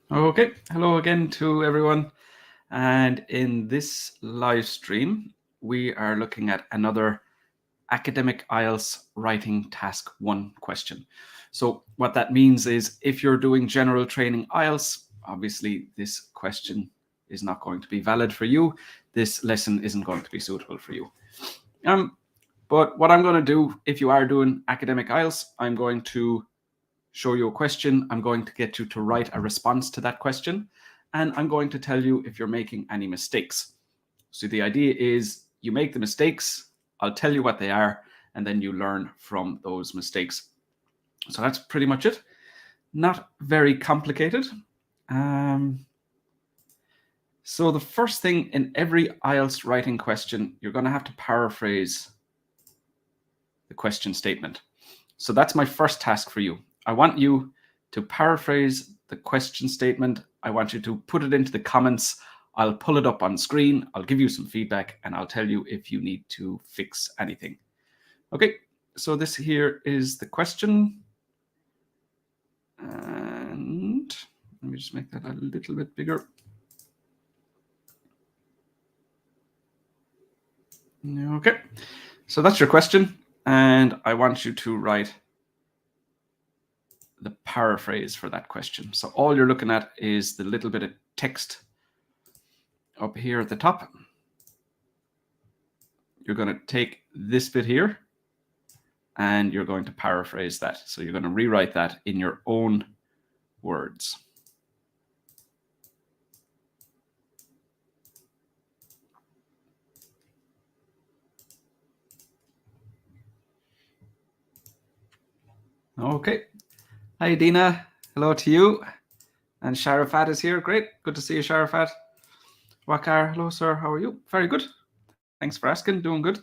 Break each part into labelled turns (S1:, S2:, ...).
S1: Okay, hello again to everyone. And in this live stream, we are looking at another academic IELTS writing task 1 question. So what that means is if you're doing general training IELTS, obviously this question is not going to be valid for you. This lesson isn't going to be suitable for you. But what I'm going to do, if you are doing academic IELTS, I'm going to show you a question. I'm going to get you to write a response to that question. And I'm going to tell you if you're making any mistakes. So the idea is you make the mistakes, I'll tell you what they are, and then you learn from those mistakes. So that's pretty much it. Not very complicated. So the first thing in every IELTS writing question, you're going to have to paraphrase the question statement. So that's my first task for you. I want you to paraphrase the question statement. I want you to put it into the comments. I'll pull it up on screen. I'll give you some feedback and I'll tell you if you need to fix anything. Okay, so this here is the question. And let me just make that a little bit bigger. Okay, so that's your question. And I want you to write the paraphrase for that question. So all you're looking at is the little bit of text up here at the top. You're going to take this bit here and you're going to paraphrase that. So you're going to rewrite that in your own words. Okay. Hi, Dina. Hello to you. And Sharafat is here. Great. Good to see you, Sharafat. Wakar, hello, sir. How are you? Very good. Thanks for asking. Doing good.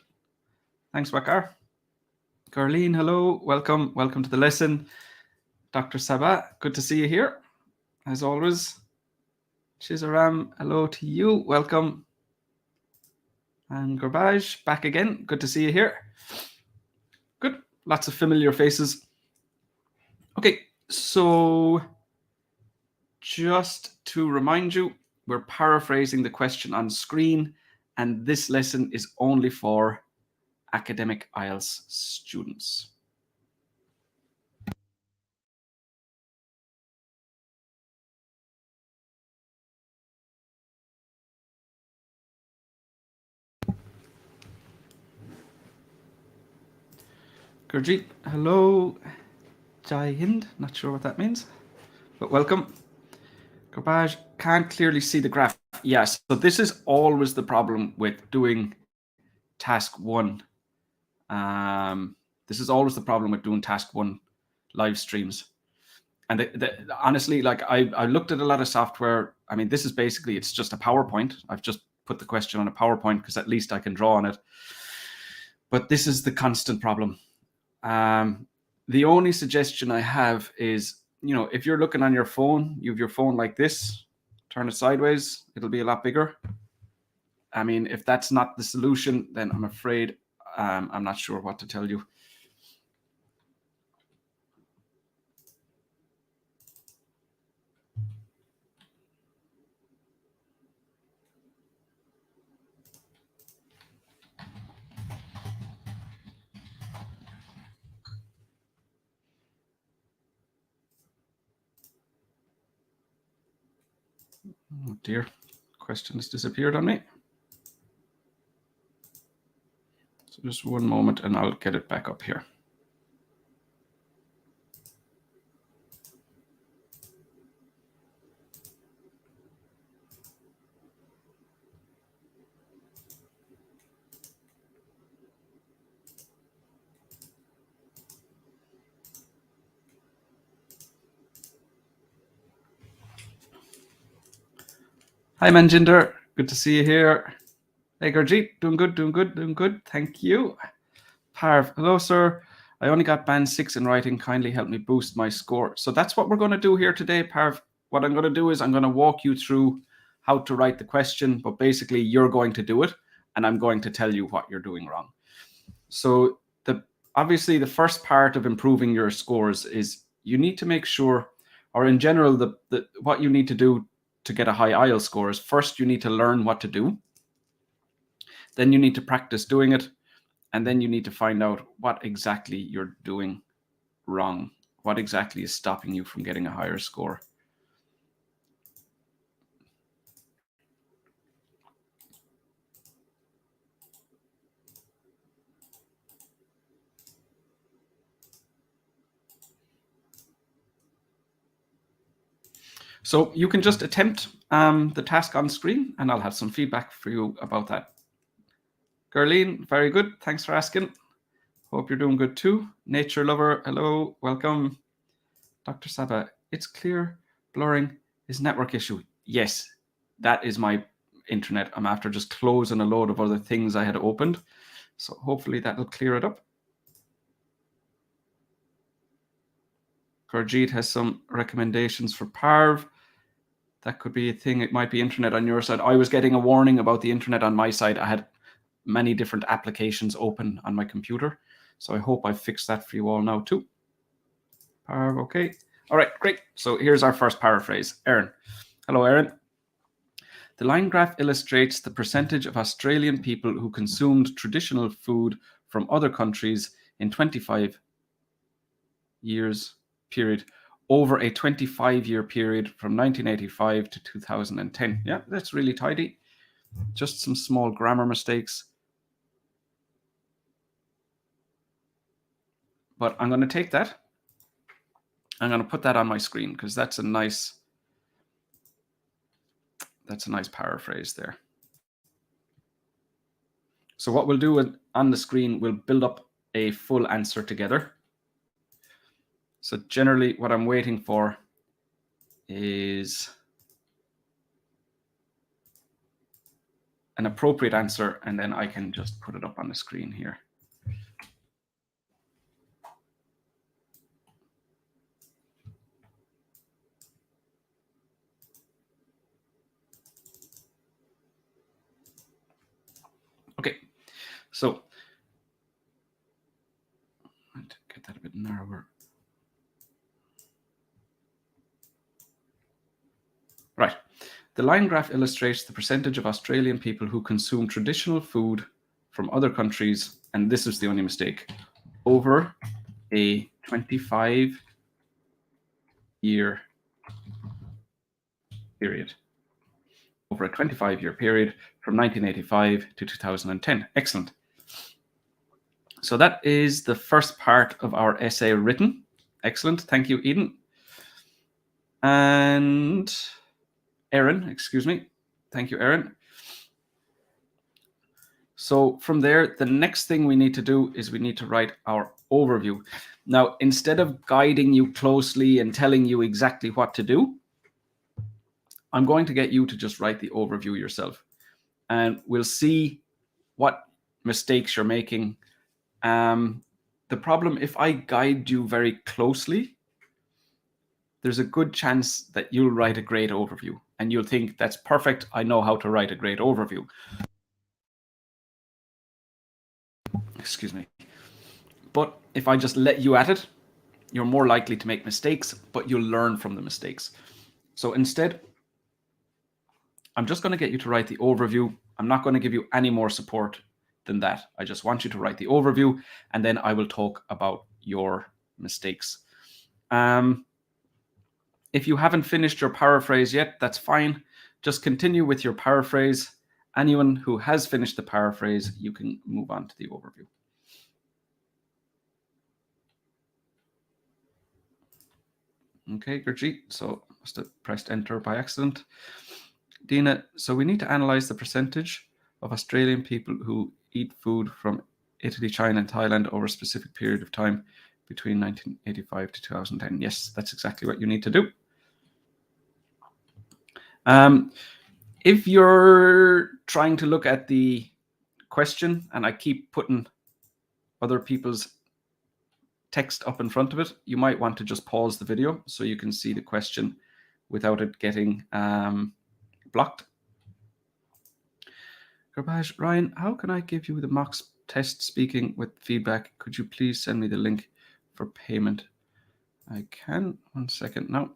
S1: Thanks, Wakar. Carleen, hello. Welcome. Welcome to the lesson. Dr. Sabah, good to see you here. As always. Chizaram, hello to you. Welcome. And Gurbaj, back again. Good to see you here. Good. Lots of familiar faces. Okay, so just to remind you, we're paraphrasing the question on screen, and this lesson is only for academic IELTS students. Gurjeet, hello. Jai Hind, not sure what that means, but welcome. Garbage, can't clearly see the graph. Yes, so this is always the problem with doing task 1. This is always the problem with doing task 1 live streams. And honestly, like I looked at a lot of software. I mean, this is basically, it's just a PowerPoint. I've just put the question on a PowerPoint because at least I can draw on it. But this is the constant problem. The only suggestion I have is, you know, if you're looking on your phone, you have your phone like this, turn it sideways, it'll be a lot bigger. I mean, if that's not the solution, then I'm afraid I'm not sure what to tell you. Oh dear, question has disappeared on me. So just one moment and I'll get it back up here. Hi Manjinder, good to see you here. Hey Gurjeet, doing good, doing good, doing good. Thank you. Parv, hello sir. I only got band 6 in writing. Kindly help me boost my score. So that's what we're going to do here today, Parv. What I'm going to do is I'm going to walk you through how to write the question, but basically you're going to do it and I'm going to tell you what you're doing wrong. So obviously the first part of improving your scores is you need to make sure, or in general, what you need to do to get a high IELTS score is first you need to learn what to do. Then you need to practice doing it. And then you need to find out what exactly you're doing wrong. What exactly is stopping you from getting a higher score? So you can just attempt the task on screen, and I'll have some feedback for you about that. Gerline, very good. Thanks for asking. Hope you're doing good too. Nature lover, hello, welcome. Dr. Saba, it's clear blurring is network issue. Yes, that is my internet. I'm after just closing a load of other things I had opened. So hopefully that'll clear it up. Gurjeet has some recommendations for Parv. That could be a thing. It might be internet on your side. I was getting a warning about the internet on my side. I had many different applications open on my computer. So I hope I fixed that for you all now too. Parv, okay. All right, great. So here's our first paraphrase. Erin. Hello, Erin. The line graph illustrates the percentage of Australian people who consumed traditional food from other countries in 25 years period over a 25-year period from 1985 to 2010. Yeah, that's really tidy. Just some small grammar mistakes. But I'm going to take that. I'm going to put that on my screen because that's a nice paraphrase there. So what we'll do on the screen, we'll build up a full answer together. So generally what I'm waiting for is an appropriate answer, and then I can just put it up on the screen here. Okay, so I'll get that a bit narrower. Right. The line graph illustrates the percentage of Australian people who consume traditional food from other countries, and this is the only mistake, over a 25-year period. Over a 25-year period from 1985 to 2010. Excellent. So that is the first part of our essay written. Excellent. Thank you, Eden. And Erin, excuse me. Thank you, Erin. So from there, the next thing we need to do is we need to write our overview. Now, instead of guiding you closely and telling you exactly what to do, I'm going to get you to just write the overview yourself. And we'll see what mistakes you're making. The problem, if I guide you very closely, there's a good chance that you'll write a great overview and you'll think that's perfect. I know how to write a great overview. Excuse me. But if I just let you at it, you're more likely to make mistakes, but you'll learn from the mistakes. So instead, I'm just going to get you to write the overview. I'm not going to give you any more support than that. I just want you to write the overview, and then I will talk about your mistakes. If you haven't finished your paraphrase yet, that's fine. Just continue with your paraphrase. Anyone who has finished the paraphrase, you can move on to the overview. Okay, Gurjeet, so I must have pressed enter by accident. Dina, so we need to analyze the percentage of Australian people who eat food from Italy, China, and Thailand over a specific period of time between 1985 to 2010. Yes, that's exactly what you need to do. If you're trying to look at the question and I keep putting other people's text up in front of it, you might want to just pause the video so you can see the question without it getting blocked. Garbage, Ryan, how can I give you the mock test speaking with feedback? Could you please send me the link for payment? I can. 1 second now.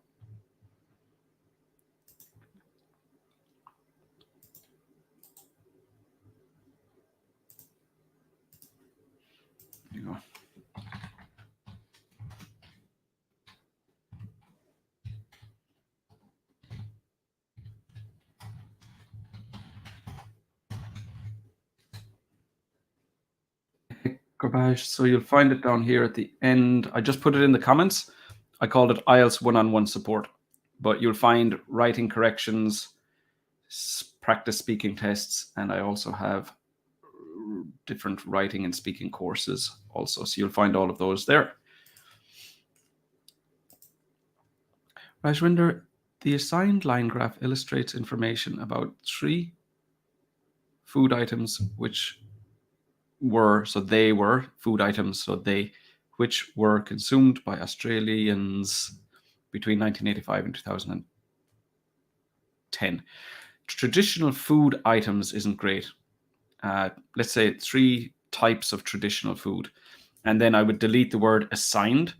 S1: There you go. Garbage. So you'll find it down here at the end. I just put it in the comments. I called it IELTS one-on-one support, but you'll find writing corrections, practice speaking tests, and I also have different writing and speaking courses also. So you'll find all of those there. Rajwinder, the assigned line graph illustrates information about 3 food items which were, so they were food items, so they, which were consumed by Australians between 1985 and 2010. Traditional food items isn't great. Let's say 3 types of traditional food. And then I would delete the word assigned.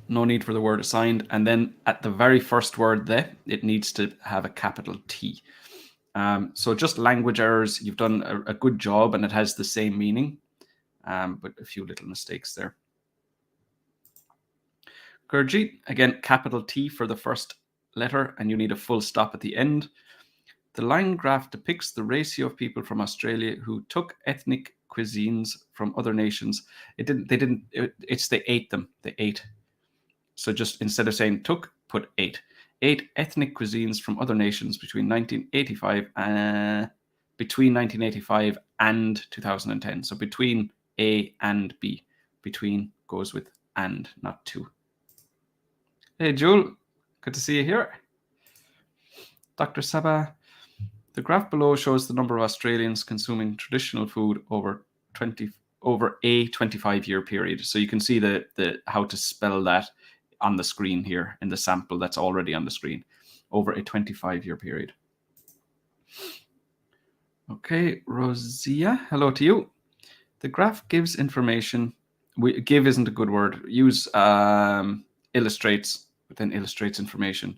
S1: No need for the word assigned. And then at the very first word there, it needs to have a capital T. So just language errors. You've done a good job and it has the same meaning, but a few little mistakes there. Gurjeet, again, capital T for the first letter, and you need a full stop at the end. The line graph depicts the ratio of people from Australia who took ethnic cuisines from other nations. It's they ate them. They ate. So just instead of saying took, put ate. 8 ethnic cuisines from other nations between 1985 and 2010. So between A and B. Between goes with and, not to. Hey, Jewel. Good to see you here. Dr. Sabah. The graph below shows the number of Australians consuming traditional food over a 25-year period. So you can see the how to spell that on the screen here in the sample that's already on the screen, over a 25-year period. Okay, Rosia, hello to you. The graph gives information. Give isn't a good word. Use illustrates, but then illustrates information.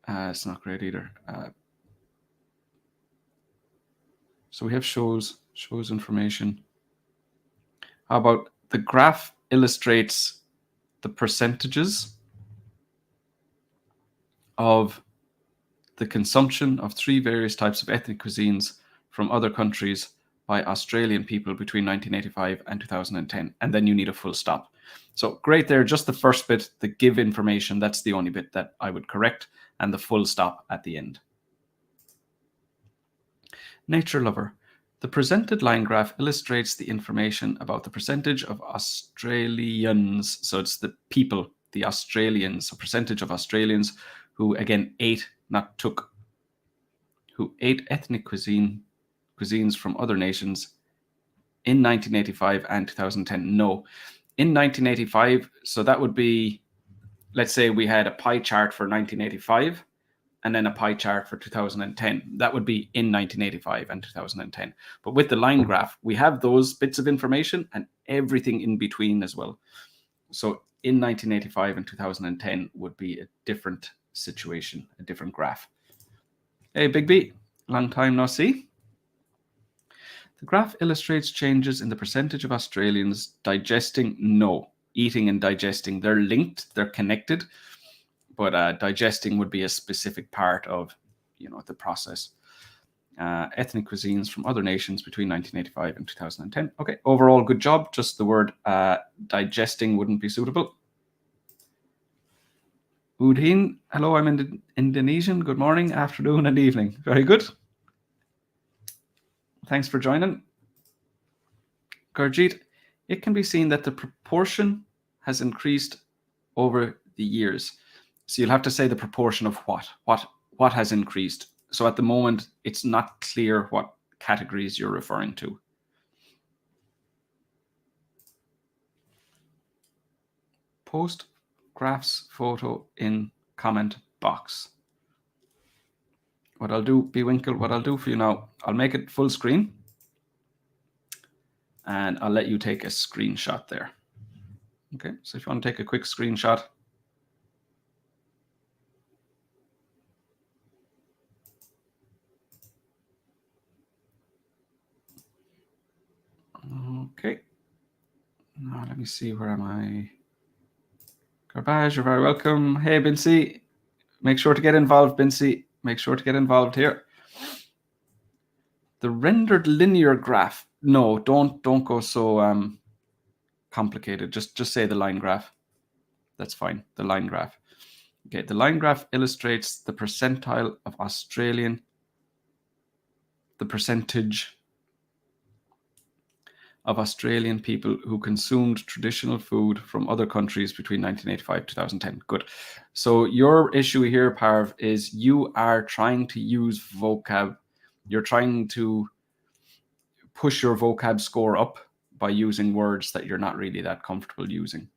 S1: It's not great either. So we have shows information. How about the graph illustrates the percentages of the consumption of 3 various types of ethnic cuisines from other countries by Australian people between 1985 and 2010. And then you need a full stop. So great there, just the first bit, the give information, that's the only bit that I would correct, and the full stop at the end. Nature Lover. The presented line graph illustrates the information about the percentage of Australians. So it's the people, the Australians, so percentage of Australians who, again, ate, not took, who ate ethnic cuisines from other nations in 1985 and 2010. No, in 1985, so that would be, let's say we had a pie chart for 1985 and then a pie chart for 2010. That would be in 1985 and 2010. But with the line graph, we have those bits of information and everything in between as well. So in 1985 and 2010 would be a different situation, a different graph. Hey, Big B, long time no see. The graph illustrates changes in the percentage of Australians digesting. No, eating and digesting, they're linked, they're connected, but digesting would be a specific part of, the process. Ethnic cuisines from other nations between 1985 and 2010. Okay, overall, good job. Just the word digesting wouldn't be suitable. Udhin, hello, I'm in Indonesian. Good morning, afternoon, and evening. Very good. Thanks for joining. Gurjeet, it can be seen that the proportion has increased over the years. So you'll have to say the proportion of what has increased. So at the moment, it's not clear what categories you're referring to. Post graphs photo in comment box. What I'll do, Bwinkle, what I'll do for you now, I'll make it full screen and I'll let you take a screenshot there. Okay, so if you want to take a quick screenshot, me see, where am I? Garbage, you're very welcome. Hey, Bincy, make sure to get involved, Bincy. Make sure to get involved here. The rendered linear graph. No, don't go so complicated. Just say the line graph. That's fine. The line graph. Okay, the line graph illustrates the percentage of Australian people who consumed traditional food from other countries between 1985 and 2010. Good. So your issue here, Parv, is you are trying to use vocab. You're trying to push your vocab score up by using words that you're not really that comfortable using.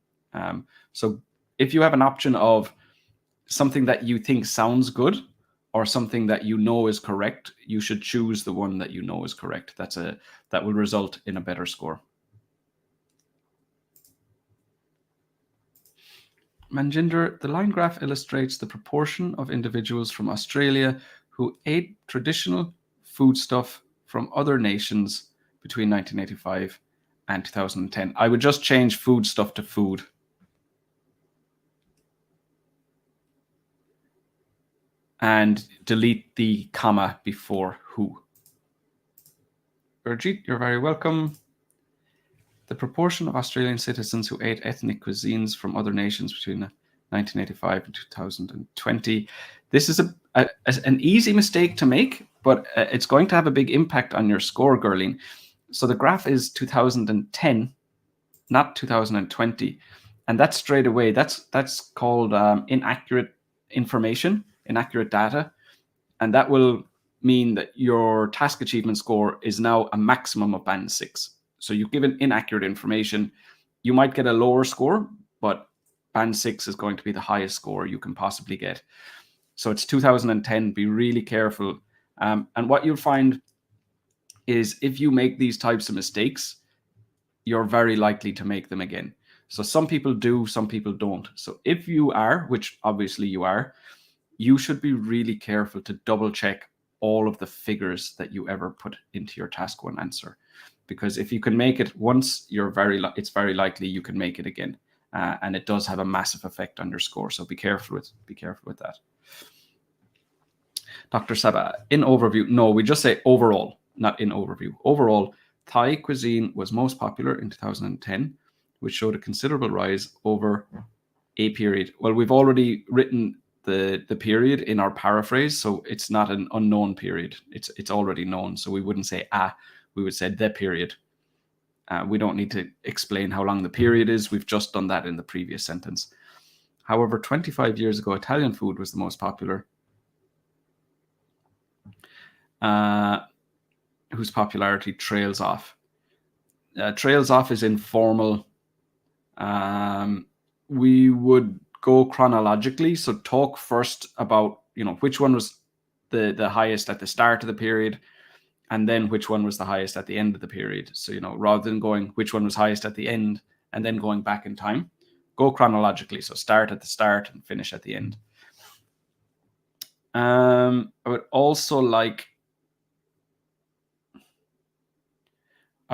S1: So if you have an option of something that you think sounds good or something that you know is correct, you should choose the one that you know is correct. That will result in a better score. Manjinder, the line graph illustrates the proportion of individuals from Australia who ate traditional foodstuff from other nations between 1985 and 2010. I would just change foodstuff to food. And delete the comma before who. Birgit, you're very welcome. The proportion of Australian citizens who ate ethnic cuisines from other nations between 1985 and 2020. This is an easy mistake to make, but it's going to have a big impact on your score, Gerline. So the graph is 2010, not 2020. And that's straight away, that's called inaccurate information, inaccurate data. And that will mean that your task achievement score is now a maximum of band 6. So you've given inaccurate information. You might get a lower score, but band 6 is going to be the highest score you can possibly get. So it's 2010. Be really careful. And what you'll find is if you make these types of mistakes, you're very likely to make them again. So some people do, some people don't. So if you are, which obviously you are, you should be really careful to double check all of the figures that you ever put into your task 1 answer. Because if you can make it once, it's very likely you can make it again. And it does have a massive effect on your score. So be careful with that. Dr. Saba, in overview, no, we just say overall, not in overview. Overall, Thai cuisine was most popular in 2010, which showed a considerable rise over a period. Well, we've already written the period in our paraphrase, so it's not an unknown period. It's already known, so we wouldn't say we would say the period. We don't need to explain how long the period is. We've just done that in the previous sentence. However, 25 years ago, Italian food was the most popular, whose popularity trails off. Trails off is informal. We would go chronologically. So talk first about, which one was the highest at the start of the period, and then which one was the highest at the end of the period. So, rather than going which one was highest at the end and then going back in time, go chronologically. So start at the start and finish at the end. I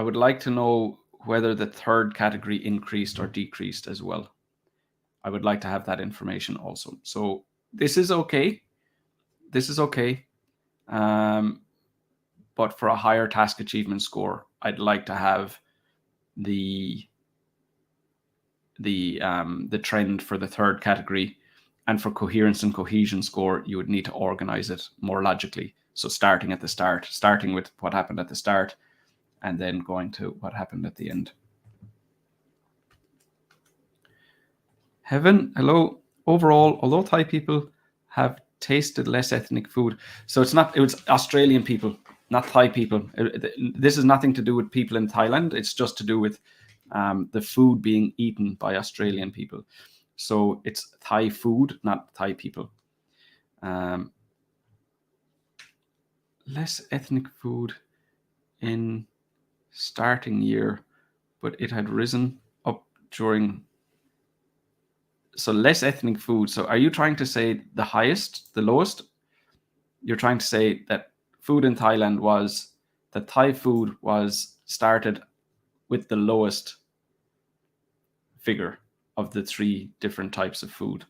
S1: would like to know whether the third category increased or decreased as well. I would like to have that information also. So this is okay. But for a higher task achievement score, I'd like to have the trend for the third category. And for coherence and cohesion score, you would need to organize it more logically. So starting at the start, starting with what happened at the start, and then going to what happened at the end. Heaven, hello. Overall, although Thai people have tasted less ethnic food, so it was Australian people, not Thai people. This has nothing to do with people in Thailand. It's just to do with the food being eaten by Australian people. So it's Thai food, not Thai people. Less ethnic food in starting year, but it had risen up during. So less ethnic food. So are you trying to say the highest, the lowest? You're trying to say that food in Thailand Thai food was started with the lowest figure of the three different types of food.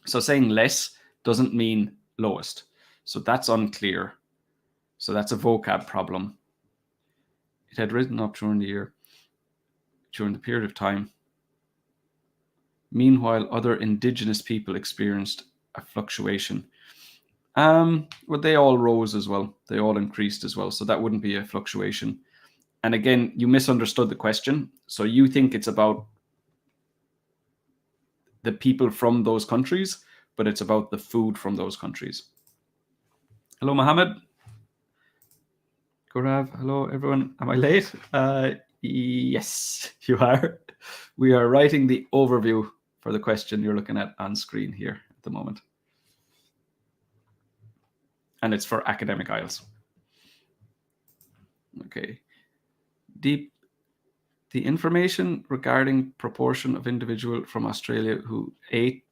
S1: So saying less doesn't mean lowest. So that's unclear. So that's a vocab problem. It had risen up during the year, during the period of time. Meanwhile, other indigenous people experienced a fluctuation. Well, they all rose as well. They all increased as well. So that wouldn't be a fluctuation. And again, you misunderstood the question. So you think it's about the people from those countries, but it's about the food from those countries. Hello, Mohammed. Gaurav, hello, everyone. Am I late? Yes, you are. We are writing the overview for the question you're looking at on screen here at the moment. And it's for academic IELTS. Okay. The information regarding proportion of individual from Australia who ate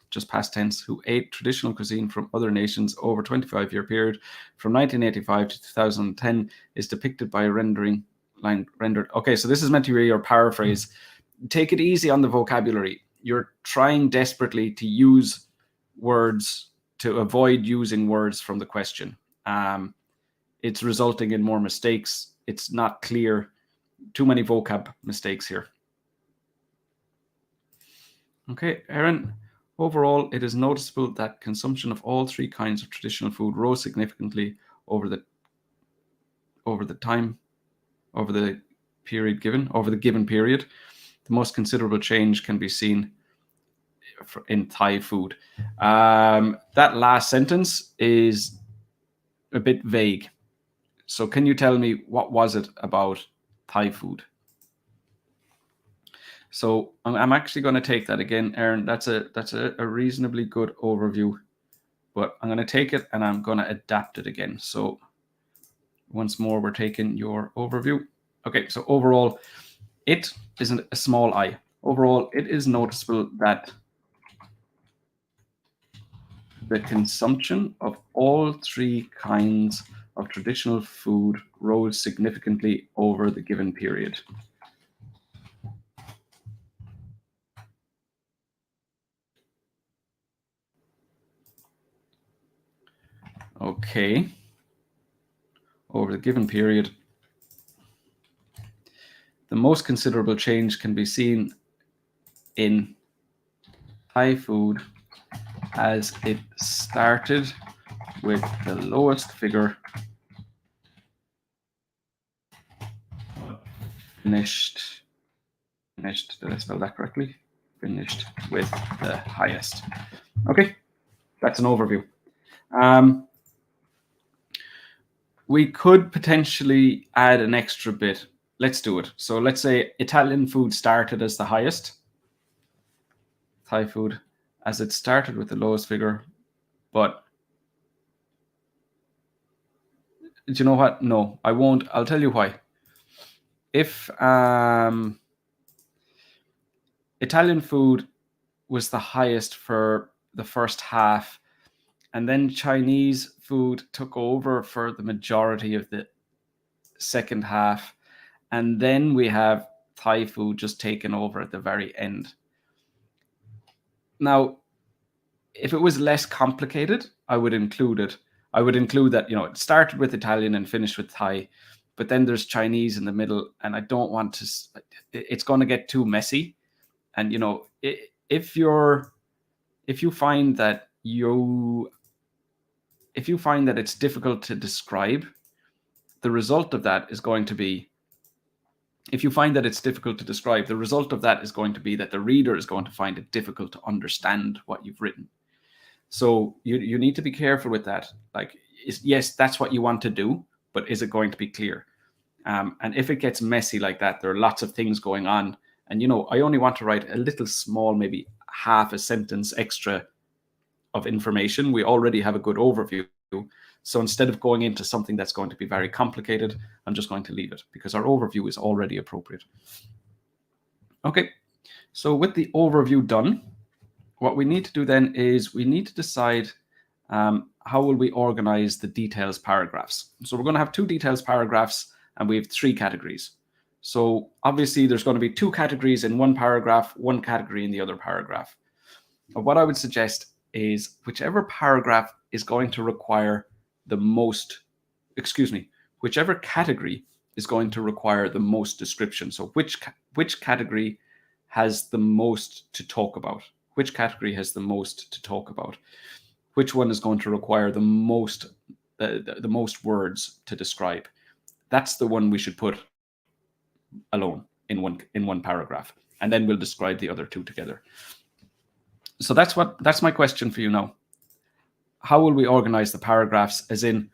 S1: just past tense, who ate traditional cuisine from other nations over 25-year period from 1985 to 2010 is depicted by a rendering line rendered. Okay, so this is meant to be your paraphrase. Take it easy on the vocabulary. You're trying desperately to use words to avoid using words from the question. It's resulting in more mistakes. It's not clear. Too many vocab mistakes here. Okay, Aaron. Overall, it is noticeable that consumption of all three kinds of traditional food rose significantly over the given period. The most considerable change can be seen in Thai food. That last sentence is a bit vague. So can you tell me what was it about Thai food? So I'm actually going to take that again, Aaron. That's a reasonably good overview, but I'm going to take it and I'm going to adapt it again. So once more, we're taking your overview. Okay, so overall, it isn't a small I. Overall, it is noticeable that the consumption of all three kinds of traditional food rose significantly over the given period. Okay. Over the given period, the most considerable change can be seen in Thai food as it started with the lowest figure, finished, did I spell that correctly? Finished with the highest. Okay, that's an overview. We could potentially add an extra bit. Let's do it. So let's say Italian food started as the highest. Thai food, as it started with the lowest figure. But do you know what? No, I won't. I'll tell you why. If Italian food was the highest for the first half, and then Chinese food took over for the majority of the second half, and then we have Thai food just taken over at the very end. Now, if it was less complicated, I would include it. I would include that, it started with Italian and finished with Thai, but then there's Chinese in the middle, and I don't want to, it's going to get too messy. And, if you find that it's difficult to describe, the result of that is going to be, the reader is going to find it difficult to understand what you've written. So you need to be careful with that. Like, yes, that's what you want to do, but is it going to be clear? And if it gets messy like that, there are lots of things going on. And, I only want to write a little small, maybe half a sentence extra of information. We already have a good overview. So instead of going into something that's going to be very complicated, I'm just going to leave it because our overview is already appropriate. Okay, so with the overview done, what we need to do then is we need to decide how will we organize the details paragraphs. So we're going to have two details paragraphs and we have three categories. So obviously there's going to be two categories in one paragraph, one category in the other paragraph. But what I would suggest is whichever paragraph is going to require the most, whichever category is going to require the most description. So which category has the most to talk about? Which category has the most to talk about? Which one is going to require the most words to describe? That's the one we should put alone in one paragraph, and then we'll describe the other two together. So that's my question for you now. How will we organize the paragraphs, as in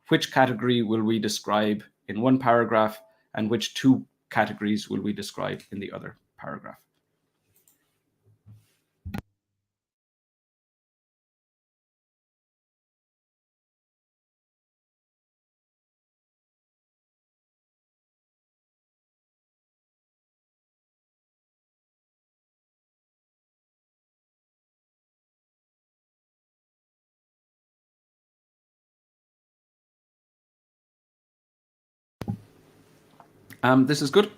S1: which category will we describe in one paragraph and which two categories will we describe in the other paragraph? This is good.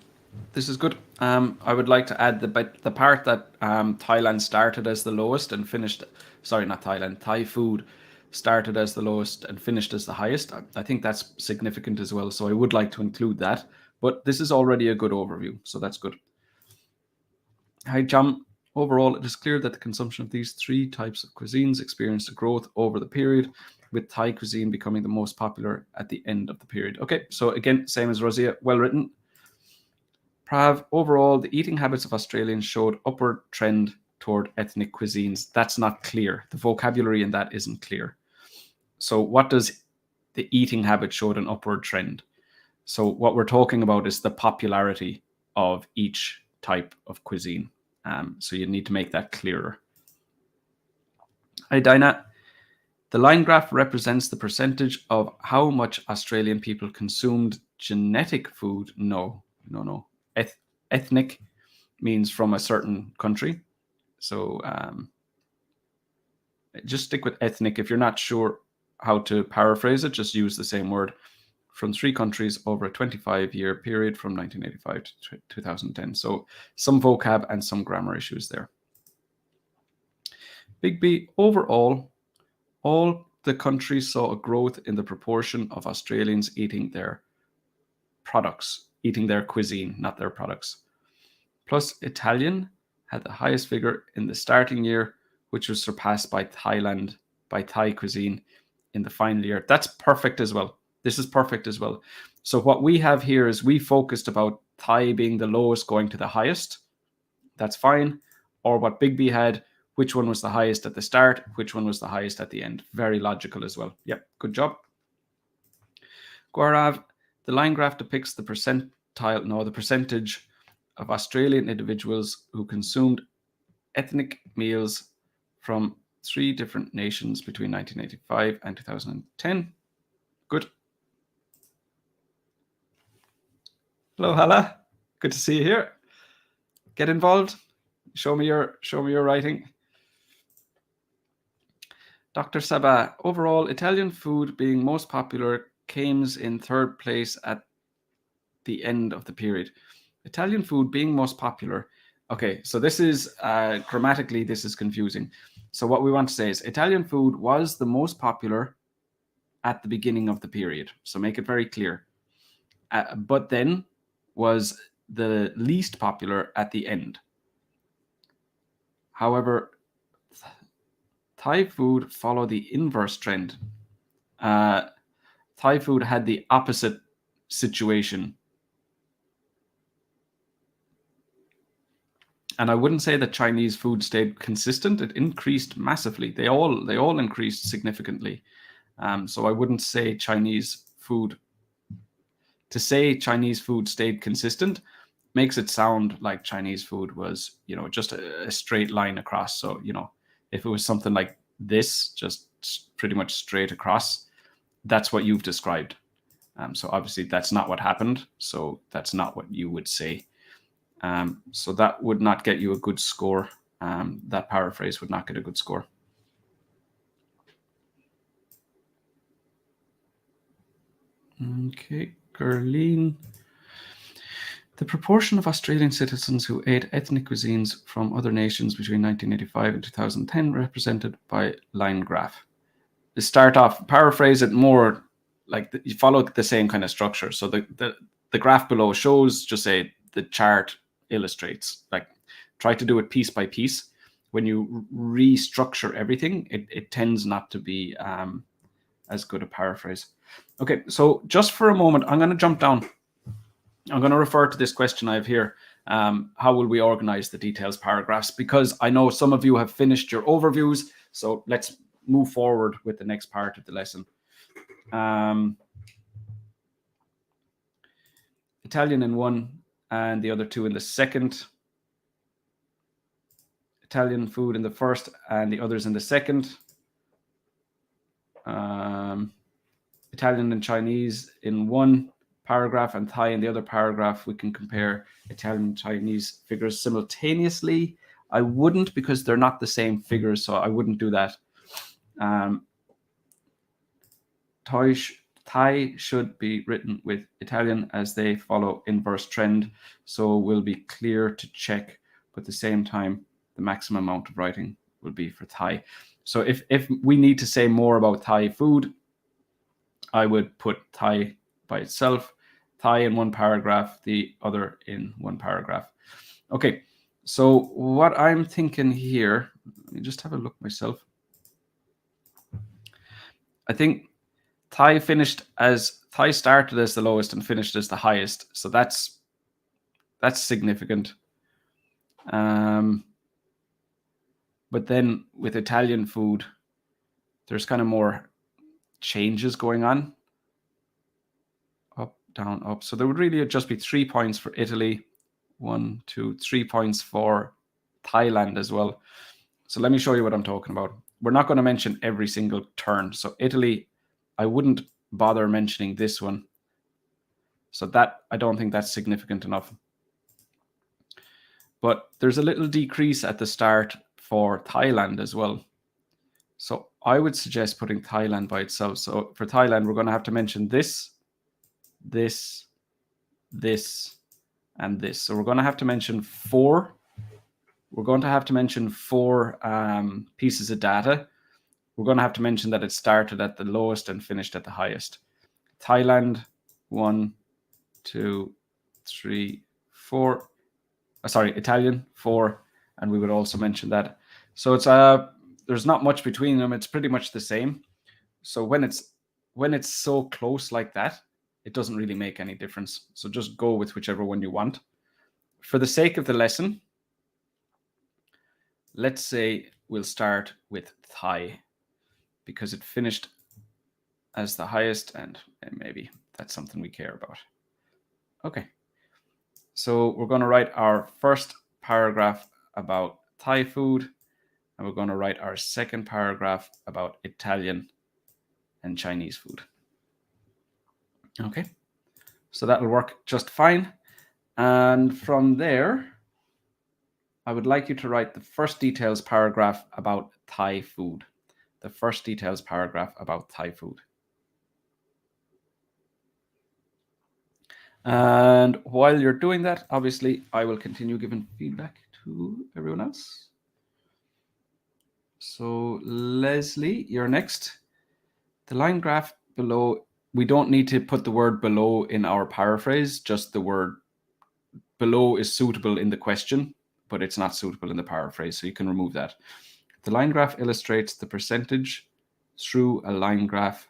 S1: This is good. I would like to add the part that Thailand started as the lowest and finished. Sorry, not Thailand. Thai food started as the lowest and finished as the highest. I think that's significant as well. So I would like to include that. But this is already a good overview, so that's good. Hi, John. Overall, it is clear that the consumption of these three types of cuisines experienced a growth over the period, with Thai cuisine becoming the most popular at the end of the period. Okay, so again, same as Rosia, well written. Prav, overall, the eating habits of Australians showed upward trend toward ethnic cuisines. That's not clear. The vocabulary in that isn't clear. So what does the eating habit showed an upward trend? So what we're talking about is the popularity of each type of cuisine. So you need to make that clearer. Hi, Dinah. The line graph represents the percentage of how much Australian people consumed genetic food. No. Ethnic means from a certain country. So just stick with ethnic. If you're not sure how to paraphrase it, just use the same word. From three countries over a 25-year period from 1985 to 2010. So some vocab and some grammar issues there. Big B, overall, all the countries saw a growth in the proportion of Australians eating their products, eating their cuisine, not their products. Plus, Italian had the highest figure in the starting year, which was surpassed by Thailand, by Thai cuisine in the final year. That's perfect as well. This is perfect as well. So what we have here is we focused about Thai being the lowest going to the highest. That's fine. Or what Big B had, which one was the highest at the start, which one was the highest at the end. Very logical as well. Yep, good job. Gaurav, the line graph depicts the percentage of Australian individuals who consumed ethnic meals from three different nations between 1985 and 2010. Good. Hello, Hala. Good to see you here. Get involved. Show me your writing. Dr. Sabah, overall, Italian food being most popular came in third place at the end of the period. Italian food being most popular. Okay, so this is grammatically, this is confusing. So what we want to say is Italian food was the most popular at the beginning of the period. So make it very clear. But then was the least popular at the end. However, Thai food followed the inverse trend. Thai food had the opposite situation. And I wouldn't say that Chinese food stayed consistent. It increased massively. They all increased significantly. So I wouldn't say Chinese food. To say Chinese food stayed consistent makes it sound like Chinese food was, just a straight line across. So, if it was something like this, just pretty much straight across, that's what you've described. So obviously that's not what happened. So that's not what you would say. So that would not get you a good score. That paraphrase would not get a good score. Okay, Gerline. The proportion of Australian citizens who ate ethnic cuisines from other nations between 1985 and 2010 represented by line graph. To start off, paraphrase it more like you follow the same kind of structure. So the graph below shows, just say the chart illustrates, like try to do it piece by piece. When you restructure everything, it tends not to be as good a paraphrase. Okay, so just for a moment, I'm going to jump down. I'm going to refer to this question I have here. How will we organize the details paragraphs? Because I know some of you have finished your overviews. So let's move forward with the next part of the lesson. Italian in one and the other two in the second. Italian food in the first and the others in the second. Italian and Chinese in one paragraph and Thai in the other paragraph. We can compare Italian and Chinese figures simultaneously. I wouldn't, because they're not the same figures, so I wouldn't do that. Thai should be written with Italian as they follow inverse trend, so will be clear to check, but at the same time, the maximum amount of writing will be for Thai. So if we need to say more about Thai food, I would put Thai by itself, Thai in one paragraph, the other in one paragraph. Okay, so what I'm thinking here, let me just have a look myself. I think Thai started as the lowest and finished as the highest. So that's significant. But then with Italian food, there's kind of more changes going on. Up, down, up. So there would really just be 3 points for Italy. 1, 2, 3 points for Thailand as well. So let me show you what I'm talking about. We're not going to mention every single turn. So Italy, I wouldn't bother mentioning this one. So that, I don't think that's significant enough. But there's a little decrease at the start for Thailand as well. So I would suggest putting Thailand by itself. So for Thailand, we're going to have to mention this, this, this, and this. So we're going to have to mention 4. We're going to have to mention 4 pieces of data. We're going to have to mention that it started at the lowest and finished at the highest. Thailand, 1, 2, 3, 4. Sorry, Italian, 4. And we would also mention that. So it's there's not much between them. It's pretty much the same. So when it's so close like that, it doesn't really make any difference. So just go with whichever one you want. For the sake of the lesson, let's say we'll start with Thai because it finished as the highest, and maybe that's something we care about. Okay. So we're going to write our first paragraph about Thai food, and we're going to write our second paragraph about Italian and Chinese food. Okay, so that will work just fine. And from there, I would like you to write the first details paragraph about Thai food. The first details paragraph about Thai food. And while you're doing that, obviously, I will continue giving feedback to everyone else. So Leslie, you're next. The line graph below, we don't need to put the word below in our paraphrase, just the word below is suitable in the question, but it's not suitable in the paraphrase, so you can remove that. The line graph illustrates the percentage through a line graph.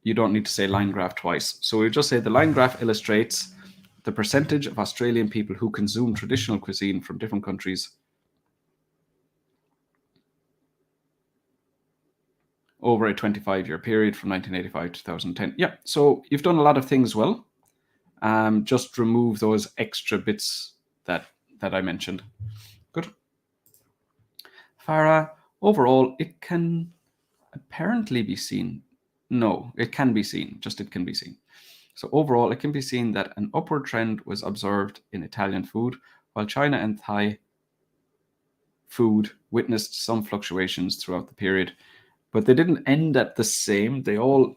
S1: You don't need to say line graph twice. So we just say the line graph illustrates the percentage of Australian people who consume traditional cuisine from different countries over a 25-year period from 1985 to 2010. Yeah, so you've done a lot of things well. Just remove those extra bits that I mentioned. Good. Farah, overall, it can apparently be seen. No, it can be seen, just it can be seen. So overall, it can be seen that an upward trend was observed in Italian food, while China and Thai food witnessed some fluctuations throughout the period. But they didn't end at the same. They all,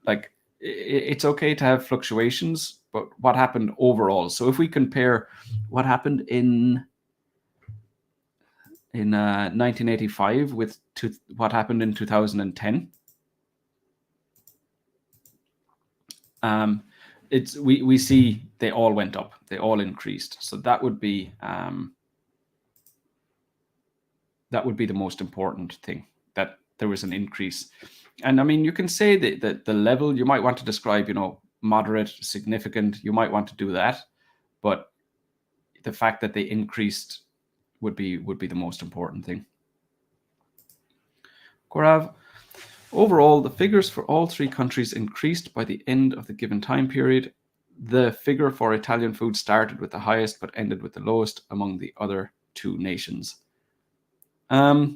S1: like, it's okay to have fluctuations, but what happened overall. So if we compare what happened in 1985 with what happened in 2010, we see they all went up, they all increased. So that would be the most important thing, that there was an increase. And I mean, you can say that the level, you might want to describe, moderate, significant, you might want to do that, but the fact that they increased would be the most important thing. Gaurav, overall, the figures for all three countries increased by the end of the given time period. The figure for Italian food started with the highest but ended with the lowest among the other two nations. Yeah,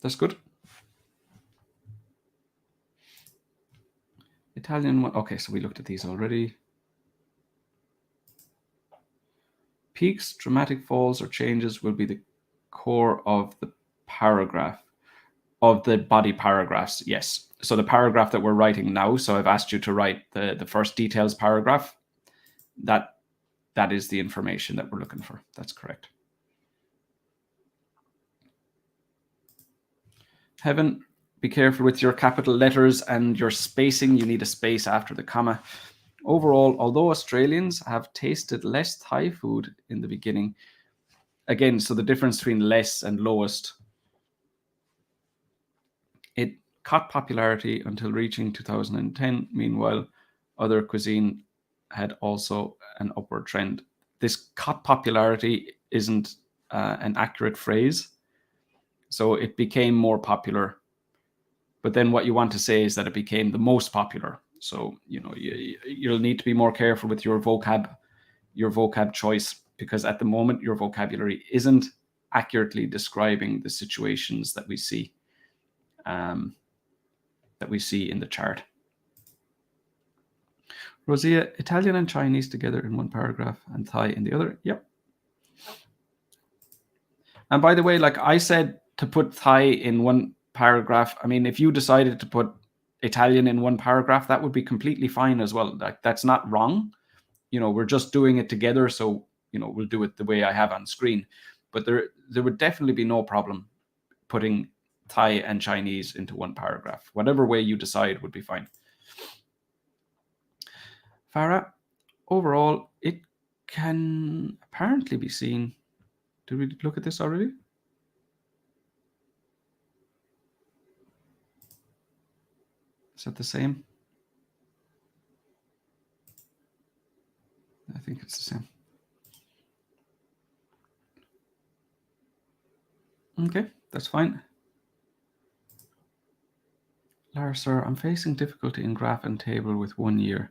S1: that's good. Italian one. Okay, so we looked at these already. Peaks, dramatic falls, or changes will be the core of the paragraph, of the body paragraphs. Yes. So the paragraph that we're writing now, so I've asked you to write the first details paragraph. That is the information that we're looking for. That's correct. Heaven, be careful with your capital letters and your spacing. You need a space after the comma. Overall, although Australians have tasted less Thai food in the beginning, again, so the difference between less and lowest, it caught popularity until reaching 2010. Meanwhile, other cuisine had also an upward trend. This caught popularity isn't an accurate phrase. So it became more popular. But then what you want to say is that it became the most popular. So, you'll need to be more careful with your vocab choice, because at the moment your vocabulary isn't accurately describing the situations that we see in the chart. Rosia, Italian and Chinese together in one paragraph and Thai in the other. Yep. And by the way, like I said, to put Thai in one paragraph, I mean, if you decided to put Italian in one paragraph, that would be completely fine as well. Like, that's not wrong. We're just doing it together. So, we'll do it the way I have on screen. But there would definitely be no problem putting Thai and Chinese into one paragraph. Whatever way you decide would be fine. Farah, overall, it can apparently be seen. Did we look at this already? Is that the same? I think it's the same. Okay, that's fine. Lara, sir, I'm facing difficulty in graph and table with 1 year.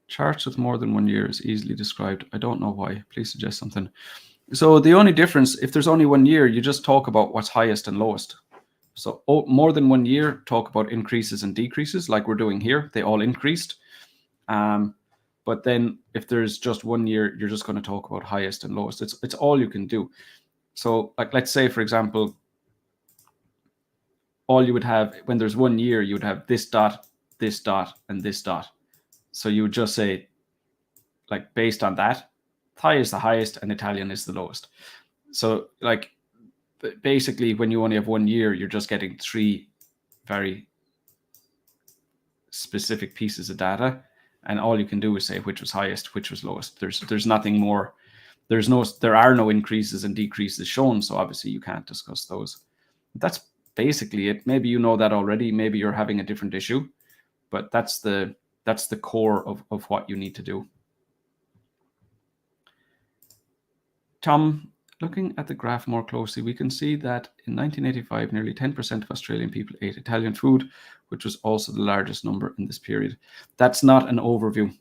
S1: Charts with more than 1 year is easily described. I don't know why. Please suggest something. So the only difference, if there's only 1 year, you just talk about what's highest and lowest. So more than 1 year, talk about increases and decreases like we're doing here. They all increased. But then if there's just 1 year, you're just going to talk about highest and lowest. It's all you can do. So like, let's say, for example, all you would have when there's 1 year, you would have this dot, and this dot. So you would just say, like, based on that, Thai is the highest and Italian is the lowest. So like, basically, when you only have 1 year, you're just getting three very specific pieces of data, and all you can do is say which was highest, which was lowest. There's nothing more. There are no increases and decreases shown, so obviously you can't discuss those. That's basically it. Maybe you know that already. Maybe you're having a different issue, but that's the core of what you need to do. Tom, looking at the graph more closely, we can see that in 1985, nearly 10% of Australian people ate Italian food, which was also the largest number in this period. That's not an overview.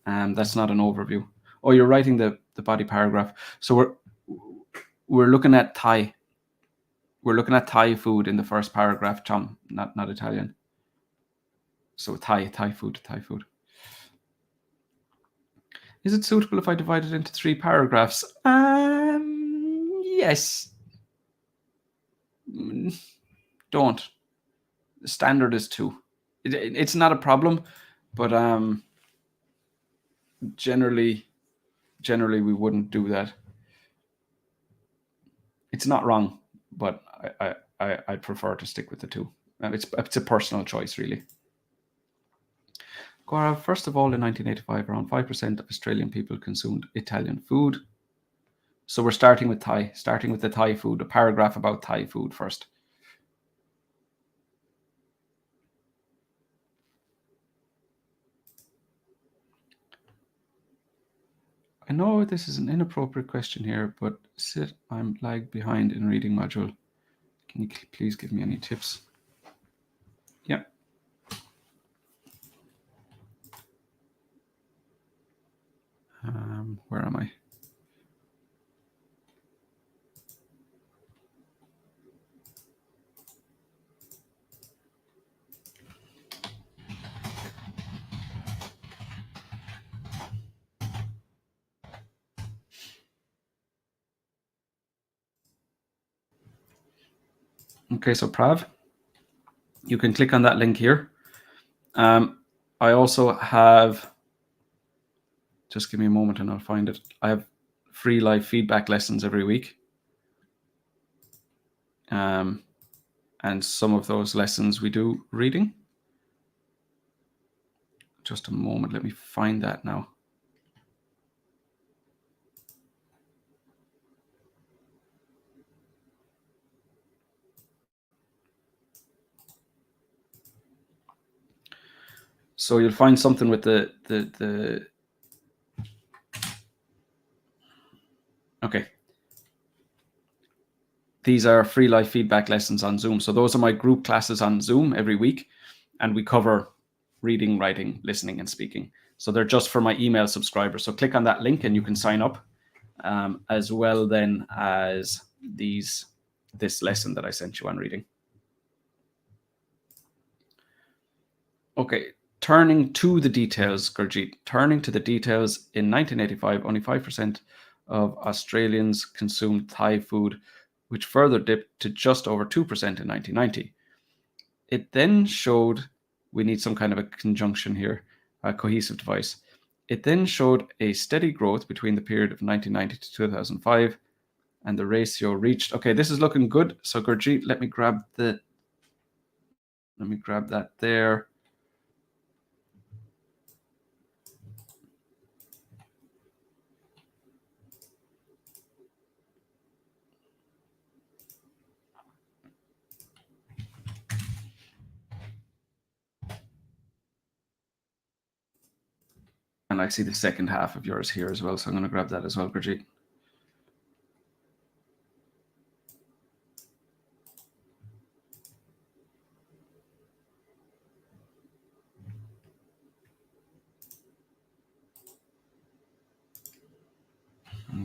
S1: That's not an overview. Oh, you're writing the body paragraph. So we're looking at Thai. We're looking at Thai food in the first paragraph, Tom, not Italian. So Thai food. Is it suitable if I divide it into 3 paragraphs? Yes. Don't. The standard is 2. It's not a problem, but generally we wouldn't do that. It's not wrong, but I'd prefer to stick with the two. It's a personal choice, really. Gaurav, first of all, in 1985, around 5% of Australian people consumed Italian food. So we're starting with Thai, starting with the Thai food, a paragraph about Thai food first. I know this is an inappropriate question here, but Sid, I'm lagged behind in reading module. Can you please give me any tips? Yeah. Where am I? Okay, so Prav, you can click on that link here. I also have, just give me a moment and I'll find it. I have free live feedback lessons every week. And some of those lessons we do reading. Just a moment, let me find that now. So you'll find something with the okay. These are free live feedback lessons on Zoom. So those are my group classes on Zoom every week. And we cover reading, writing, listening, and speaking. So they're just for my email subscribers. So click on that link and you can sign up, as well then as this lesson that I sent you on reading. Okay, turning to the details, Gurjeet. Turning to the details, in 1985, only 5% of Australians consumed Thai food, which further dipped to just over 2% in 1990. It then showed, we need some kind of a conjunction here, a cohesive device. It then showed a steady growth between the period of 1990 to 2005, and the ratio reached, okay, this is looking good. So Gurjeet, let me grab that there. And I see the second half of yours here as well. So I'm going to grab that as well, Gurjeet.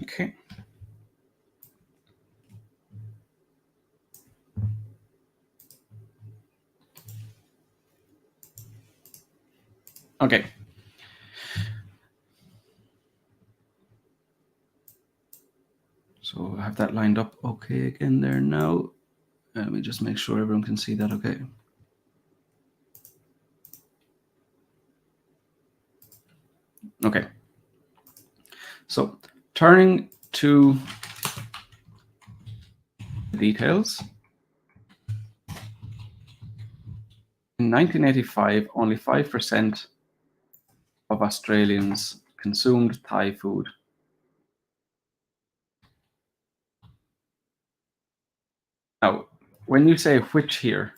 S1: Okay. Okay. So I have that lined up okay again there now. Let me just make sure everyone can see that okay. Okay. So turning to the details. In 1985, only 5% of Australians consumed Thai food. Now, when you say which here,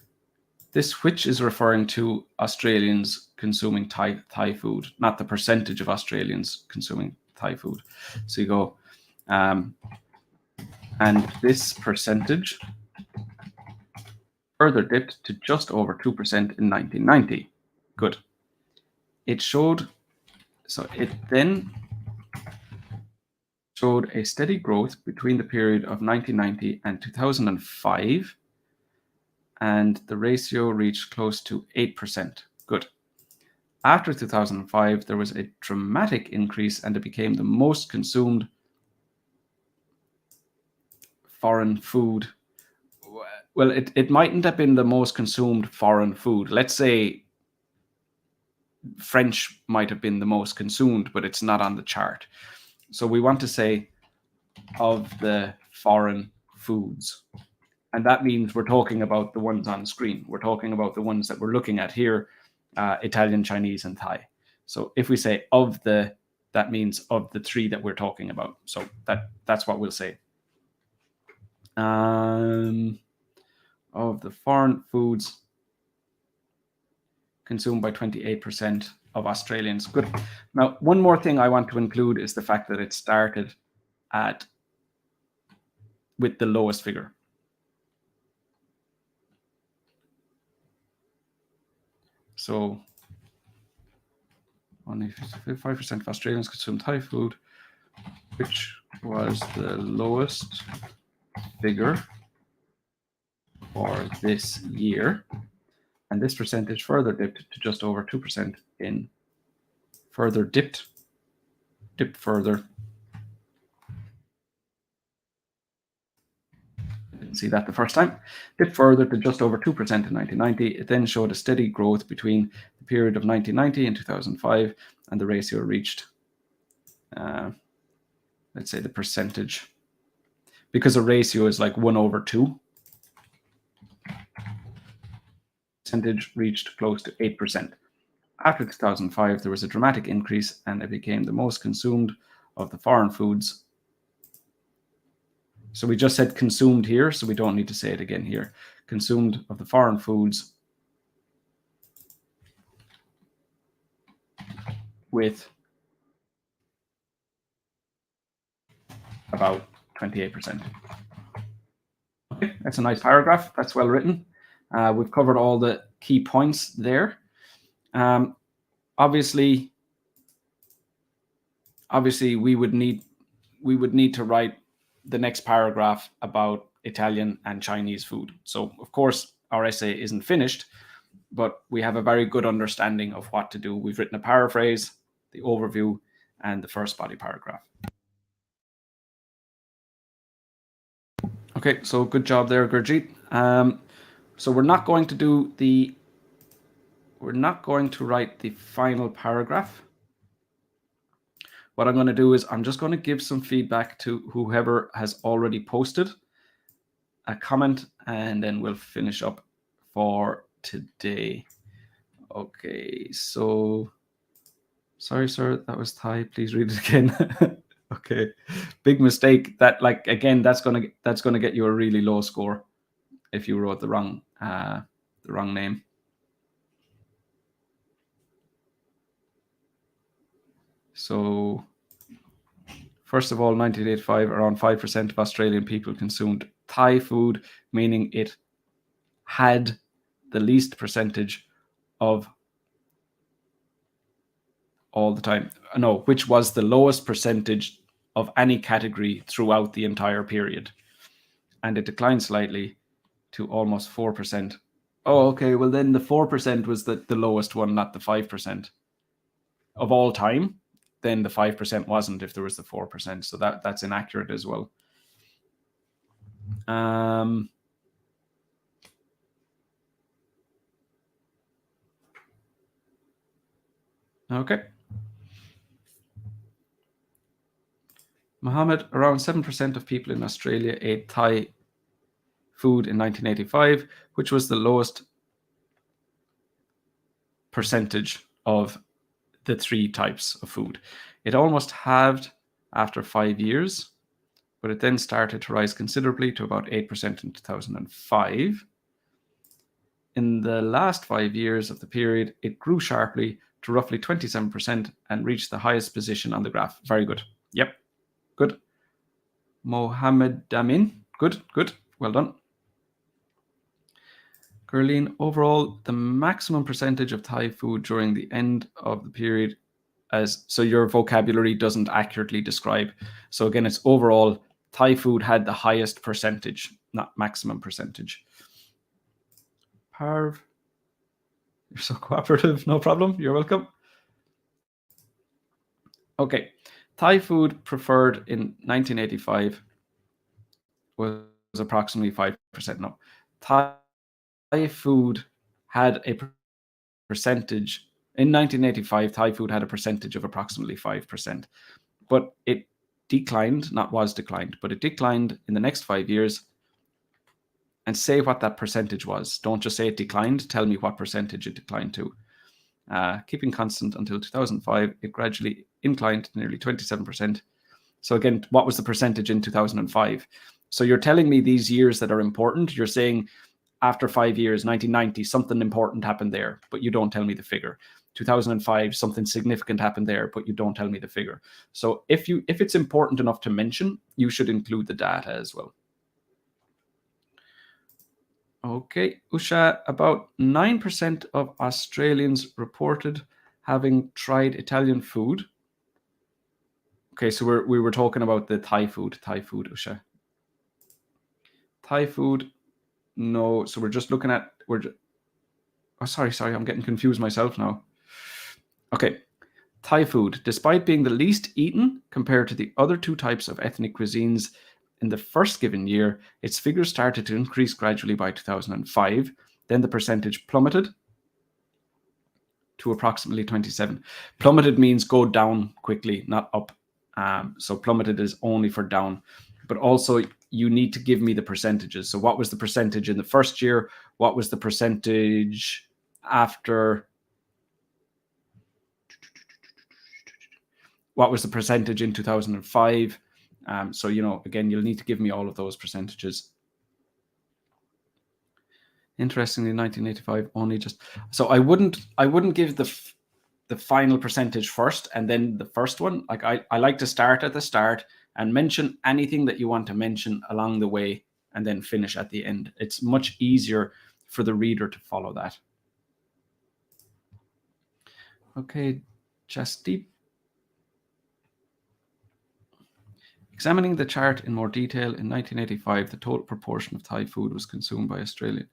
S1: this which is referring to Australians consuming Thai food, not the percentage of Australians consuming Thai food. So you go, and this percentage further dipped to just over 2% in 1990. Good. It showed, so it then showed a steady growth between the period of 1990 and 2005, and the ratio reached close to 8%. Good. After 2005, there was a dramatic increase and it became the most consumed foreign food. Well, it mightn't have been the most consumed foreign food. Let's say French might have been the most consumed, but it's not on the chart. So we want to say of the foreign foods. And that means we're talking about the ones on screen. We're talking about the ones that we're looking at here, Italian, Chinese, and Thai. So if we say of the, that means of the three that we're talking about. So that's what we'll say. Of the foreign foods consumed by 28% of Australians. Good. Now, one more thing I want to include is the fact that it started with the lowest figure. So only 55% of Australians consume Thai food, which was the lowest figure for this year. And this percentage further dipped to just over 2% dipped further. Didn't see that the first time. Dipped further to just over 2% in 1990. It then showed a steady growth between the period of 1990 and 2005, and the ratio reached, let's say the percentage, because a ratio is like 1/2. Percentage reached close to 8%. After 2005, there was a dramatic increase, and it became the most consumed of the foreign foods. So we just said consumed here, so we don't need to say it again here. Consumed of the foreign foods with about 28%. Okay, that's a nice paragraph. That's well written. We've covered all the key points there. Obviously, we would need to write the next paragraph about Italian and Chinese food. So, of course, our essay isn't finished, but we have a very good understanding of what to do. We've written a paraphrase, the overview, and the first body paragraph. Okay, so good job there, Gurjeet. So we're not going to write the final paragraph. What I'm going to do is I'm just going to give some feedback to whoever has already posted a comment, and then we'll finish up for today. Okay, so sorry, sir, that was Thai. Please read it again. Okay, big mistake. That, like, again, that's gonna get you a really low score if you wrote the wrong name. So, first of all, 1985, around 5% of Australian people consumed Thai food, meaning it had the least percentage of all the time. No, which was the lowest percentage of any category throughout the entire period. And it declined slightly to almost 4%. Oh, okay. Well, then the 4% was the lowest one, not the 5% of all time. Then the 5% wasn't if there was the 4%. So that's inaccurate as well. Okay. Mohammed, around 7% of people in Australia ate Thai food in 1985, which was the lowest percentage of the three types of food. It almost halved after 5 years, but it then started to rise considerably to about 8% in 2005. In the last 5 years of the period, it grew sharply to roughly 27% and reached the highest position on the graph. Very good. Yep. Good. Mohammed Damin. Good. Well done. Gurleen, overall, the maximum percentage of Thai food during the end of the period, so your vocabulary doesn't accurately describe. So again, it's overall, Thai food had the highest percentage, not maximum percentage. Parv, you're so cooperative. No problem. You're welcome. Okay. Thai food preferred in 1985 was approximately 5%. No. Thai food had a percentage, In 1985, Thai food had a percentage of approximately 5%, but it declined, but it declined in the next 5 years. And say what that percentage was. Don't just say it declined. Tell me what percentage it declined to. Keeping constant until 2005, it gradually inclined to nearly 27%. So again, what was the percentage in 2005? So you're telling me these years that are important. You're saying after 5 years, 1990, something important happened there, but you don't tell me the figure. 2005, something significant happened there, but you don't tell me the figure. So if it's important enough to mention, you should include the data as well. Okay, Usha, about 9% of Australians reported having tried Italian food. Okay, so we were talking about the Thai food, Usha. Thai food, no. So we're just looking at, oh, sorry, I'm getting confused myself now. Okay, Thai food, despite being the least eaten compared to the other two types of ethnic cuisines, in the first given year, its figures started to increase gradually by 2005. Then the percentage plummeted to approximately 27. Plummeted means go down quickly, not up. So plummeted is only for down. But also you need to give me the percentages. So what was the percentage in the first year? What was the percentage after? What was the percentage in 2005? So, again, you'll need to give me all of those percentages. Interestingly, 1985 only just. So I wouldn't give the final percentage first and then the first one. Like I like to start at the start and mention anything that you want to mention along the way and then finish at the end. It's much easier for the reader to follow that. Okay, Jasdeep. Examining the chart in more detail, in 1985, the total proportion of Thai food was consumed by Australia.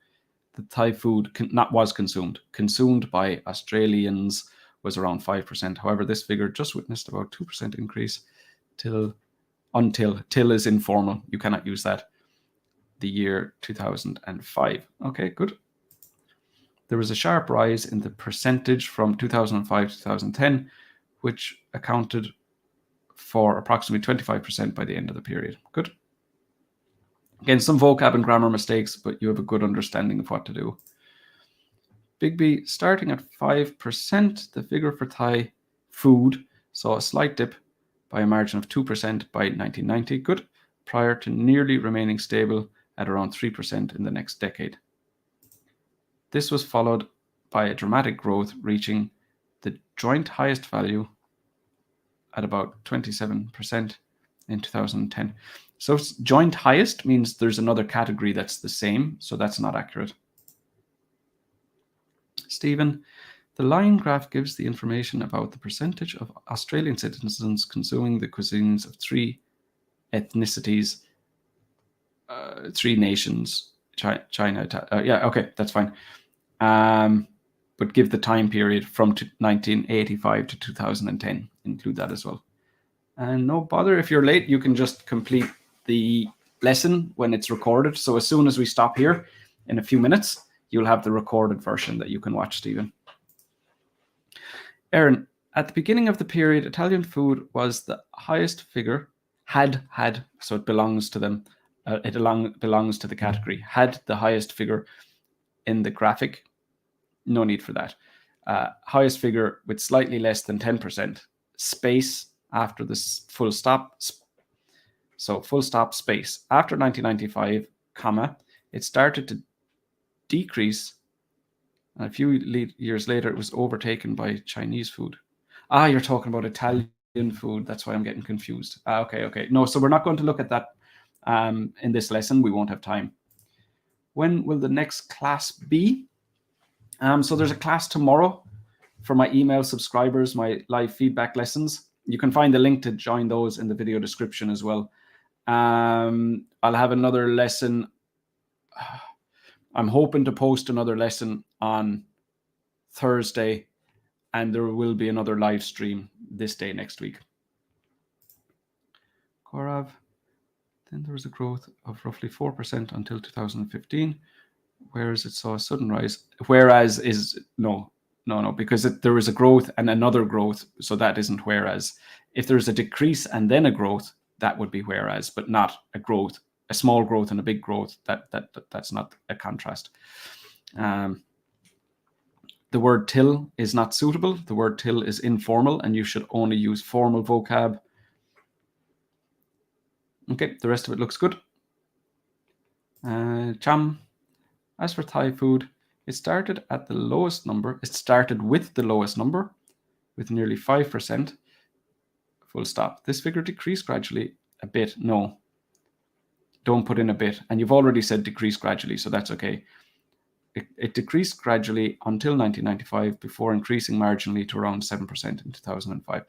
S1: The Thai food consumed by Australians was around 5%. However, this figure just witnessed about 2% increase till is informal. You cannot use that. The year 2005. Okay, good. There was a sharp rise in the percentage from 2005 to 2010, which accounted for approximately 25% by the end of the period. Good. Again, some vocab and grammar mistakes, but you have a good understanding of what to do. Big B, starting at 5%, the figure for Thai food saw a slight dip by a margin of 2% by 1990. Good. Prior to nearly remaining stable at around 3% in the next decade. This was followed by a dramatic growth, reaching the joint highest value at about 27% in 2010. So joint highest means there's another category that's the same, so that's not accurate. Stephen, the line graph gives the information about the percentage of Australian citizens consuming the cuisines of three ethnicities, three nations, China. Yeah, okay, that's fine. But give the time period from 1985 to 2010. Include that as well. And no bother, if you're late, you can just complete the lesson when it's recorded. So as soon as we stop here in a few minutes, you'll have the recorded version that you can watch, Stephen. Aaron, at the beginning of the period, Italian food was the highest figure, so it belongs to them. Belongs to the category. Had the highest figure in the graphic. No need for that. Highest figure with slightly less than 10%. Space after this full stop. So full stop space. After 1995, comma, it started to decrease. And a few years later, it was overtaken by Chinese food. You're talking about Italian food. That's why I'm getting confused. Okay. No, so we're not going to look at that in this lesson. We won't have time. When will the next class be? So there's a class tomorrow for my email subscribers, my live feedback lessons. You can find the link to join those in the video description as well. I'll have another lesson. I'm hoping to post another lesson on Thursday, and there will be another live stream this day next week. Korav, then there was a growth of roughly 4% until 2015, whereas it saw a sudden rise. Whereas is no, No, because there is a growth and another growth, so that isn't whereas. If there's a decrease and then a growth, that would be whereas, but not a growth, a small growth and a big growth. That's not a contrast. The word till is not suitable. The word till is informal, and you should only use formal vocab. Okay, the rest of it looks good. Cham. As for Thai food, it started at the lowest number. It started with the lowest number, with nearly 5%. Full stop. This figure decreased gradually a bit. No, don't put in a bit. And you've already said decrease gradually, so that's okay. It decreased gradually until 1995 before increasing marginally to around 7% in 2005.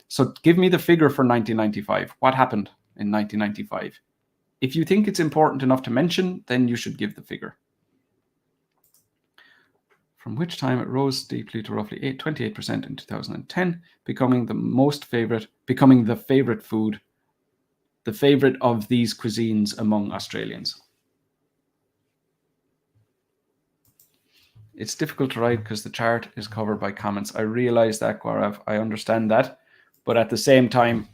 S1: So give me the figure for 1995. What happened in 1995? If you think it's important enough to mention, then you should give the figure. From which time it rose steeply to roughly 28% in 2010, becoming the favorite food, the favorite of these cuisines among Australians. It's difficult to write because the chart is covered by comments. I realize that, Gaurav. I understand that. But at the same time,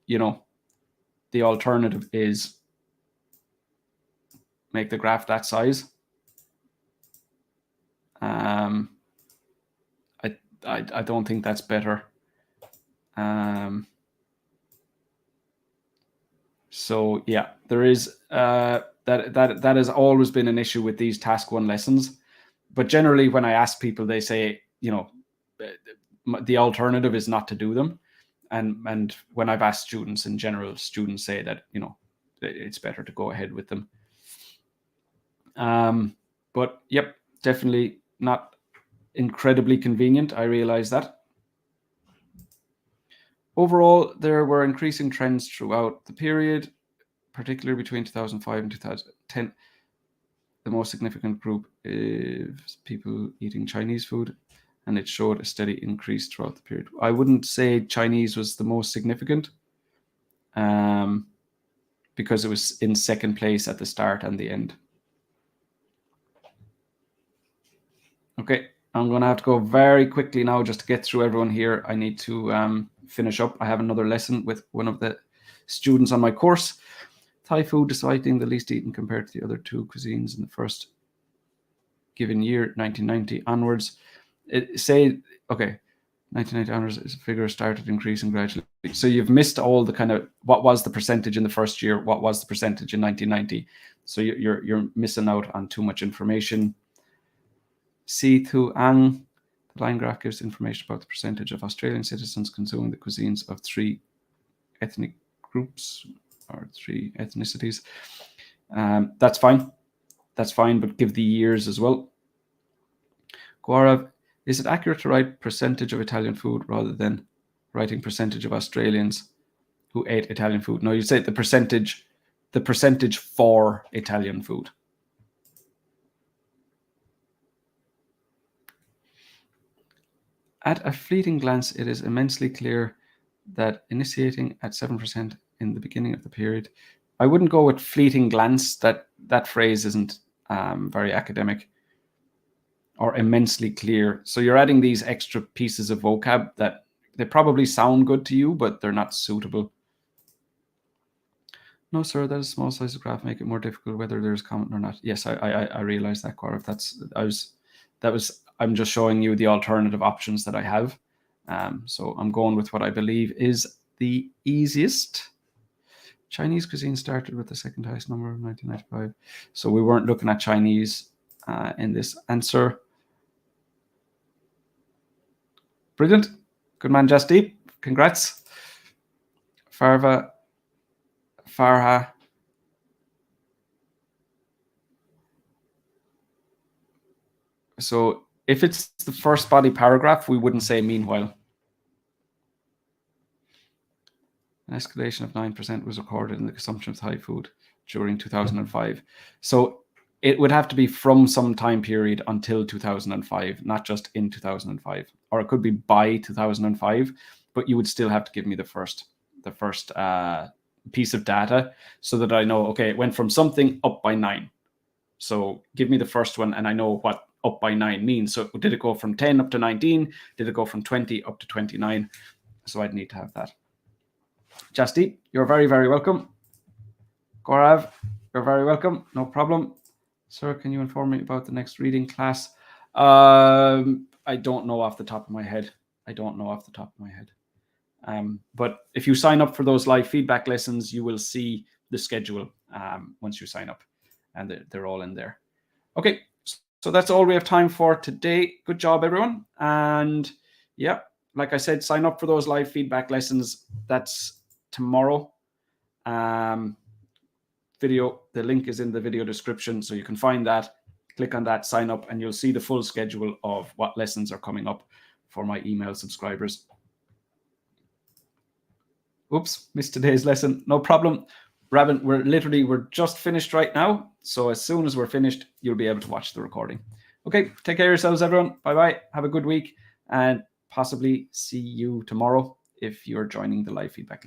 S1: the alternative is make the graph that size. I don't think that's better. So yeah, there is that has always been an issue with these task 1 lessons. But generally, when I ask people, they say, the alternative is not to do them. And when I've asked students in general, students say that, it's better to go ahead with them. But yep, definitely not incredibly convenient. I realize that. Overall, there were increasing trends throughout the period, particularly between 2005 and 2010. The most significant group is people eating Chinese food, and it showed a steady increase throughout the period. I wouldn't say Chinese was the most significant, because it was in second place at the start and the end. Okay, I'm going to have to go very quickly now just to get through everyone here. I need to finish up. I have another lesson with one of the students on my course. Thai food, despite being the least eaten compared to the other 2 cuisines in the first given year, 1990 onwards. 1990 onwards, this figure started increasing gradually. So you've missed all the kind of what was the percentage in the first year, what was the percentage in 1990. So you're missing out on too much information. Si Tu Ang, the line graph gives information about the percentage of Australian citizens consuming the cuisines of 3 ethnic groups or 3 ethnicities. That's fine. That's fine, but give the years as well. Gaurav, is it accurate to write percentage of Italian food rather than writing percentage of Australians who ate Italian food? No, you say the percentage for Italian food. At a fleeting glance, it is immensely clear that initiating at 7% in the beginning of the period, I wouldn't go with fleeting glance. That phrase isn't very academic. Or immensely clear. So you're adding these extra pieces of vocab that they probably sound good to you, but they're not suitable. No, sir, that is small size of graph make it more difficult whether there's comment or not. Yes, I realize that, Gaurav. I'm just showing you the alternative options that I have. So I'm going with what I believe is the easiest. Chinese cuisine started with the second highest number of 1995. So we weren't looking at Chinese in this answer. Brilliant. Good man, Jasdeep. Congrats. Farha. So if it's the first body paragraph, we wouldn't say meanwhile. An escalation of 9% was recorded in the consumption of Thai food during 2005. So it would have to be from some time period until 2005, not just in 2005. Or it could be by 2005, but you would still have to give me the first piece of data so that I know, okay, it went from something up by 9. So give me the first one and I know up by 9 mean? So did it go from 10 up to 19? Did it go from 20 up to 29? So I'd need to have that. Jasdeep, you're very, very welcome. Gaurav, you're very welcome. No problem. Sir, can you inform me about the next reading class? I don't know off the top of my head. But if you sign up for those live feedback lessons, you will see the schedule once you sign up, and they're all in there. Okay, so that's all we have time for today. Good job, everyone. And yeah, like I said, sign up for those live feedback lessons. That's tomorrow. Video, the link is in the video description, so you can find that, click on that, sign up, and you'll see the full schedule of what lessons are coming up for my email subscribers. Oops, missed today's lesson. No problem. Rabin, we're just finished right now. So as soon as we're finished, you'll be able to watch the recording. Okay, take care of yourselves, everyone. Bye-bye. Have a good week, and possibly see you tomorrow if you're joining the live feedback.